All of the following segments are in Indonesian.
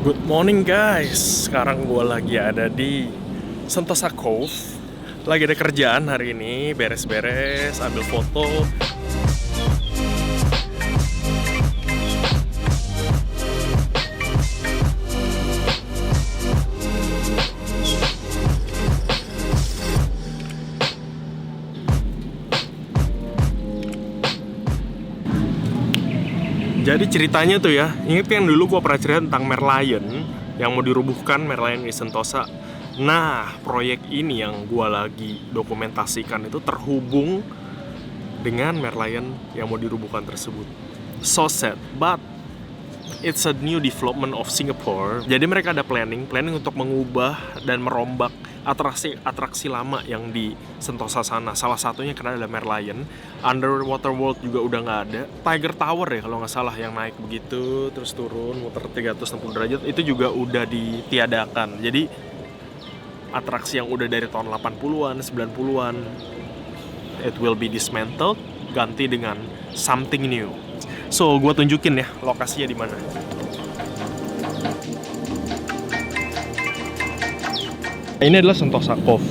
Good morning guys. Sekarang gue lagi ada di Sentosa Cove. Lagi ada kerjaan hari ini, beres-beres, ambil foto. Jadi ceritanya tuh ya, inget yang dulu gue pernah cerita tentang Merlion yang mau dirubuhkan, Merlion di Sentosa. Nah, proyek ini yang gue lagi dokumentasikan itu terhubung dengan Merlion yang mau dirubuhkan tersebut. So sad, but it's a new development of Singapore. Jadi mereka ada planning untuk mengubah dan merombak atraksi lama yang di Sentosa sana. Salah satunya karena ada Merlion. Underwater World juga udah nggak ada. Tiger Tower ya kalau nggak salah, yang naik begitu terus turun muter 360 derajat itu juga udah ditiadakan. Jadi atraksi yang udah dari tahun 80-an, 90-an it will be dismantled, ganti dengan something new. So, gue tunjukin ya lokasinya di mana. Ini adalah Sentosa Cove.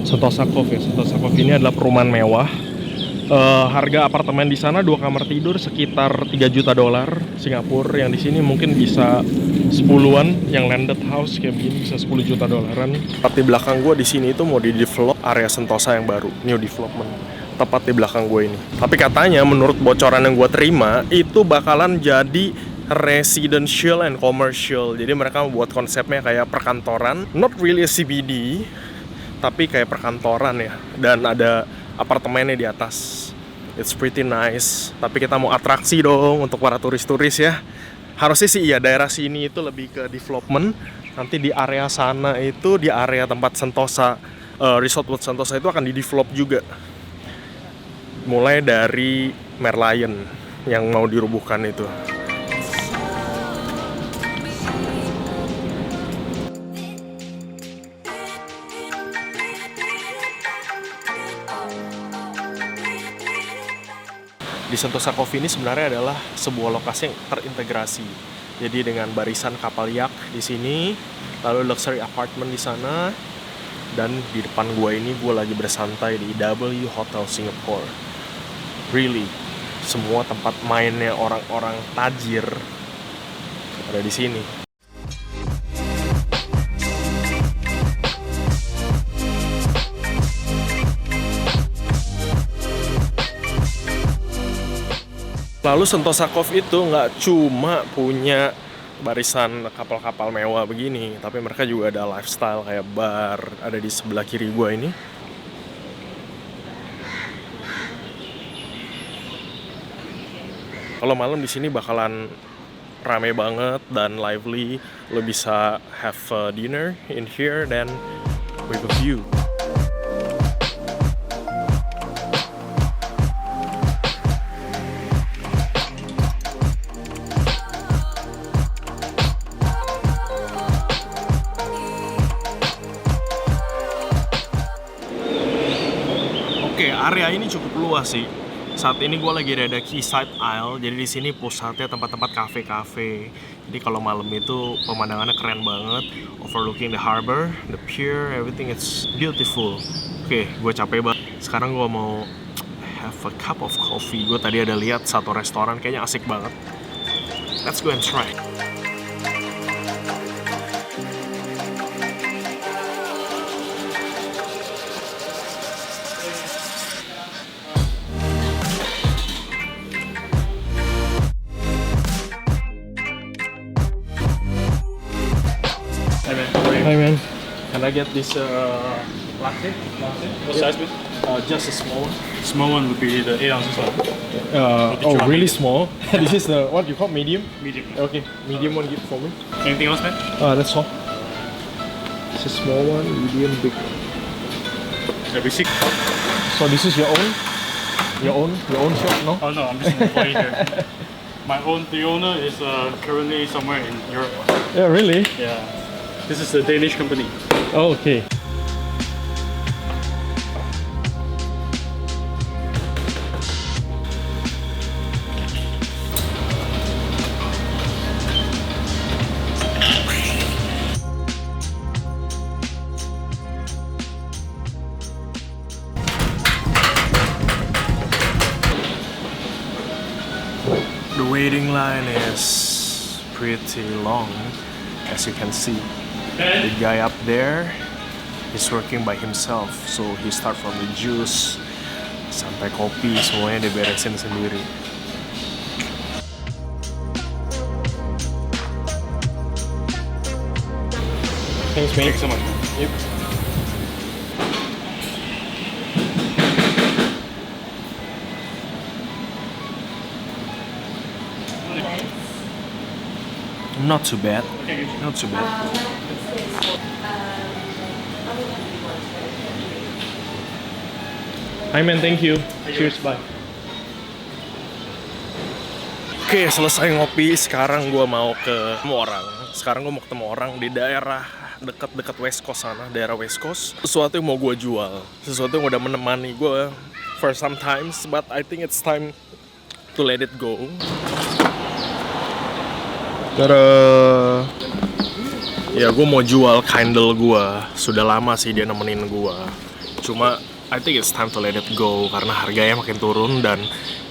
Sentosa Cove ya. Sentosa Cove ini adalah perumahan mewah. Harga apartemen di sana 2 kamar tidur sekitar $3 juta Singapura. Yang di sini mungkin bisa 10-an. Yang landed house kayak begini bisa $10 juta. Tepat di belakang gue di sini itu mau di-develop area Sentosa yang baru, new development. Tepat di belakang gue ini. Tapi katanya menurut bocoran yang gue terima itu bakalan jadi residential and commercial. Jadi mereka membuat konsepnya kayak perkantoran, not really a CBD, tapi kayak perkantoran ya. Dan ada apartemennya di atas. It's pretty nice. Tapi kita mau atraksi dong untuk para turis-turis ya. Harusnya sih iya, daerah sini itu lebih ke development. Nanti di area sana itu, di area tempat Sentosa, Resort World Sentosa itu akan di-develop juga. Mulai dari Merlion yang mau dirubuhkan itu. Di Sentosa Cove ini sebenarnya adalah sebuah lokasi yang terintegrasi. Jadi dengan barisan kapal yak di sini, lalu luxury apartment di sana, dan di depan gua ini gua lagi bersantai di W Hotel Singapore. Really, semua tempat mainnya orang-orang tajir ada di sini. Lalu Sentosa Cove itu nggak cuma punya barisan kapal-kapal mewah begini, tapi mereka juga ada lifestyle kayak bar, ada di sebelah kiri gua ini. Kalau malam di sini bakalan rame banget dan lively. Lo bisa have a dinner in here dan with a view. Oke, area ini cukup luas sih. Saat ini gue lagi ada Quayside Isle, jadi di sini pusatnya tempat-tempat kafe-kafe. Jadi kalau malam itu pemandangannya keren banget, overlooking the harbor, the pier, everything it's beautiful. Oke, gue capek banget. Sekarang gue mau have a cup of coffee. Gue tadi ada lihat satu restoran kayaknya asik banget. Let's go and try. Hi man, can I get this latte? What size, please? Just a small one. Small one would be the 8 ounces one. Oh, really medium. small. This is the what you call medium. Medium. Okay, medium one give for me. Anything else, man? That's all. It's a small one, medium, big. Every 6. So this is your own shop, no? Oh no, I'm just an employee here. The owner is currently somewhere in Europe. Yeah, really? Yeah. This is a Danish company. Oh, okay. pretty long, as you can see. The guy up there is working by himself, so he start from the juice sampai kopi semuanya diberesin sendiri. Thanks, mate. Thanks so much. Yep. Not too bad. Not too bad. Hi man, thank you. Cheers, bye. Oke, selesai ngopi. Sekarang gue mau ketemu orang. Sekarang gue mau ketemu orang di daerah dekat-dekat West Coast sana, daerah West Coast. Sesuatu yang mau gue jual, sesuatu yang udah menemani gue for some times, but I think it's time to let it go. Tada. Ya, gue mau jual Kindle gue. Sudah lama sih dia nemenin gue. Cuma I think it's time to let it go karena harganya makin turun dan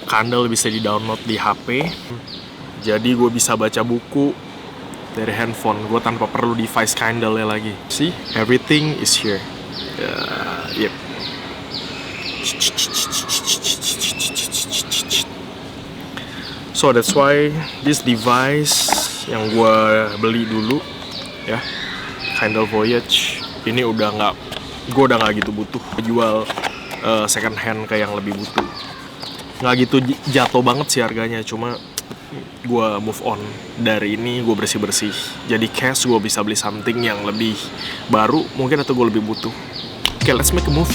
Kindle bisa di-download di HP. Jadi gue bisa baca buku dari handphone gue tanpa perlu device Kindle-nya lagi. See, everything is here. Yep. So that's why this device yang gue beli dulu, ya, Kindle Voyage, ini gue udah nggak gitu butuh. Jual second hand ke yang lebih butuh. Nggak gitu jatuh banget sih harganya, cuma gue move on dari ini, gue bersih-bersih. Jadi cash gue bisa beli something yang lebih baru mungkin atau gue lebih butuh. Oke, let's make a move.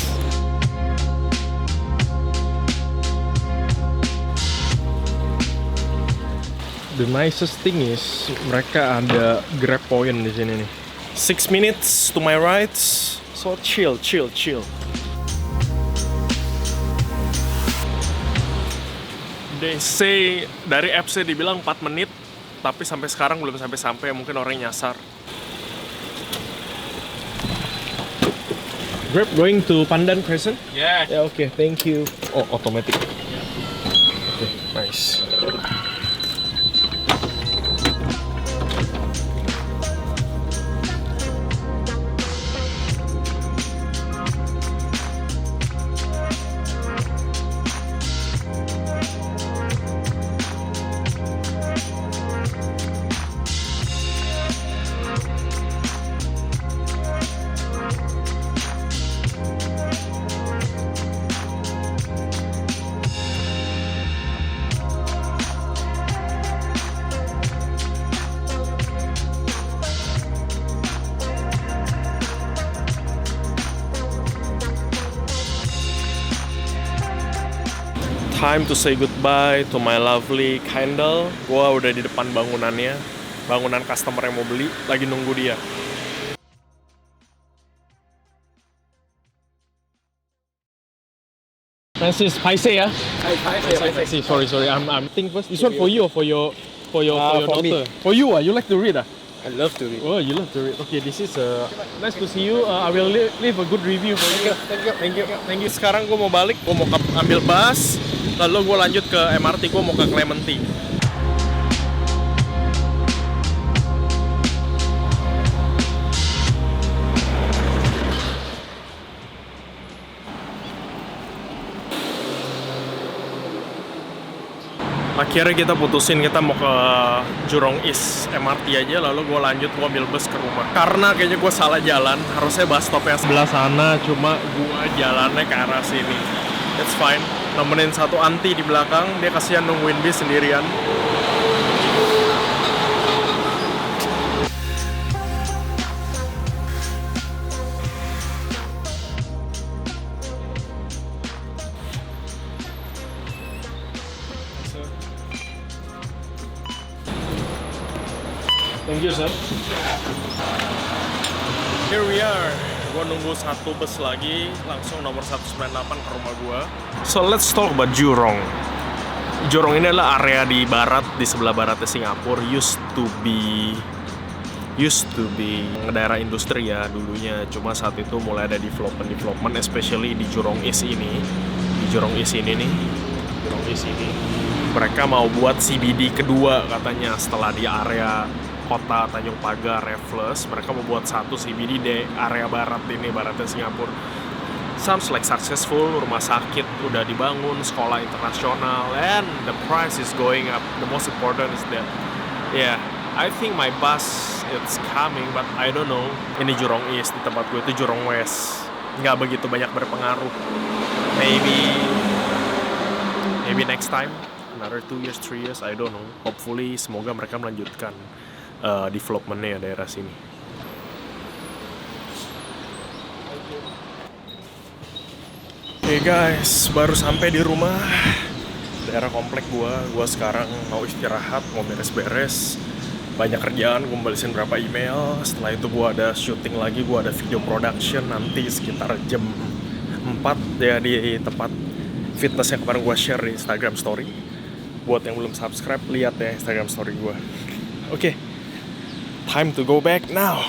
The nicest thing is mereka ada Grab point di sini nih. 6 minutes to my right, so chill. They say dari apps dibilang 4 menit, tapi sampai sekarang belum sampai mungkin orang nyasar. Grab going to Pandan Crescent? Yeah. Yeah, okay, thank you. Oh, automatic. Okay, nice. Time to say goodbye to my lovely Kindle. Gua udah di depan bangunannya, bangunan customer yang mau beli, lagi nunggu dia. This is paise ya? Paise. Sorry. I'm think first. This one for you or for your daughter? me. For you, you like to read? I love to read. Oh, you love to read. Okay, this is nice to see you. I will leave a good review for you. Thank you. Sekarang gue mau balik, gue mau ambil bus, lalu gue lanjut ke MRT, gue mau ke Clementi. Akhirnya kita putusin, kita mau ke Jurong East MRT aja, lalu gue lanjut mobil bus ke rumah. Karena kayaknya gue salah jalan, harusnya bus stopnya sebelah sana, cuma gue jalannya ke arah sini. It's fine. Nemenin satu anti di belakang, dia kasihan nungguin bis sendirian. Thank you, sir. Here we are. Gua nunggu satu bus lagi, langsung nomor 198 ke rumah gua. So let's talk about Jurong. Jurong ini adalah area di barat, di sebelah baratnya Singapura. Used to be daerah industri ya dulunya. Cuma saat itu mulai ada development, especially di Jurong East ini. Di Jurong East ini nih. Jurong East ini. Mereka mau buat CBD kedua katanya setelah di area kota Tanjung Pagar, Raffles. Mereka mau buat satu CBD di area baratnya Singapura. Sounds like successful, rumah sakit udah dibangun, sekolah internasional, and the price is going up. The most important is that, yeah, I think my bus it's coming, but I don't know. Ini Jurong East, di tempat gue itu Jurong West. Nggak begitu banyak berpengaruh. Maybe next time, another 2 years, 3 years, I don't know. Hopefully, semoga mereka melanjutkan development-nya daerah sini. Hey guys, baru sampai di rumah daerah komplek gua sekarang mau istirahat, mau beres-beres. Banyak kerjaan, gue balesin berapa email. Setelah itu gua ada syuting lagi, gua ada video production nanti sekitar jam 4 ya di tempat fitness yang kemarin gua share di Instagram story. Buat yang belum subscribe, lihat ya Instagram story gua. Oke, time to go back now.